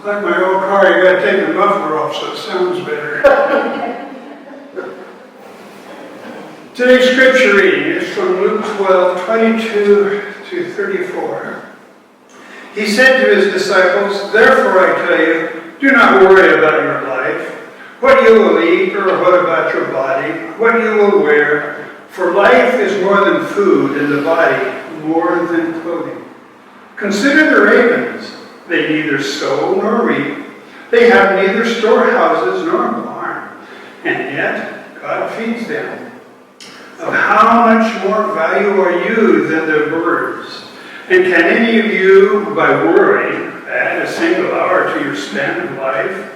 Like my old car, you gotta take the muffler off so it sounds better. Today's scripture reading is from Luke 12:22-34. He said to his disciples, "Therefore I tell you, do not worry about your life, what you will eat, or what about your body, what you will wear. For life is more than food, and the body more than clothing. Consider the ravens. They neither sow nor reap. They have neither storehouses nor barn, and yet God feeds them. Of how much more value are you than the birds? And can any of you, by worrying, add a single hour to your span of life?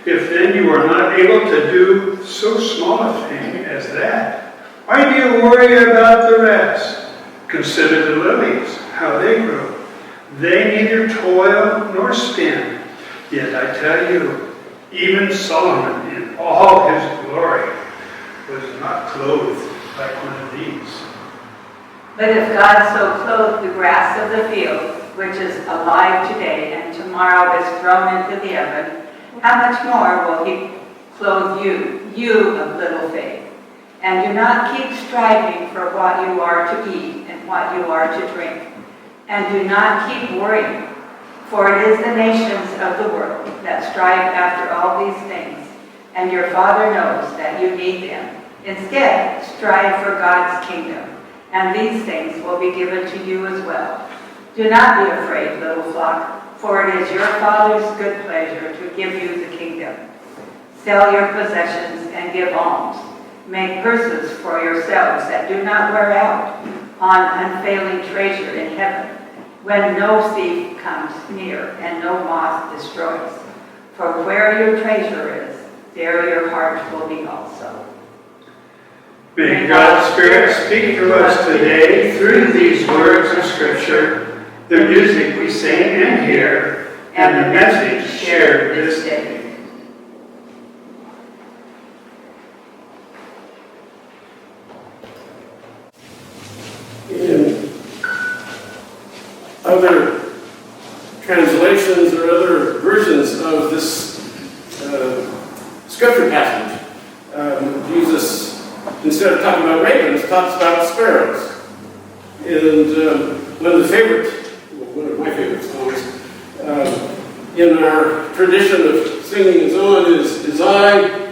If then you are not able to do so small a thing as that, why do you worry about the rest? Consider the lilies, how they grow. They neither toil nor spin. Yet I tell you, even Solomon in all his glory was not clothed like one of these." But if God so clothed the grass of the field, which is alive today and tomorrow is thrown into the oven, how much more will he clothe you, you of little faith? And do not keep striving for what you are to eat and what you are to drink. And do not keep worrying, for it is the nations of the world that strive after all these things, and your Father knows that you need them. Instead, strive for God's kingdom, and these things will be given to you as well. Do not be afraid, little flock, for it is your Father's good pleasure to give you the kingdom. Sell your possessions and give alms. Make purses for yourselves that do not wear out, on unfailing treasure in heaven, when no thief comes near and no moth destroys. For where your treasure is, there your heart will be also. May God's Spirit speak to us today through these words of Scripture, the music we sing and hear, and the message shared this day. In other translations or other versions of this scripture passage, Jesus, instead of talking about ravens, talks about sparrows. And one of my favorite songs in our tradition of singing and so on is I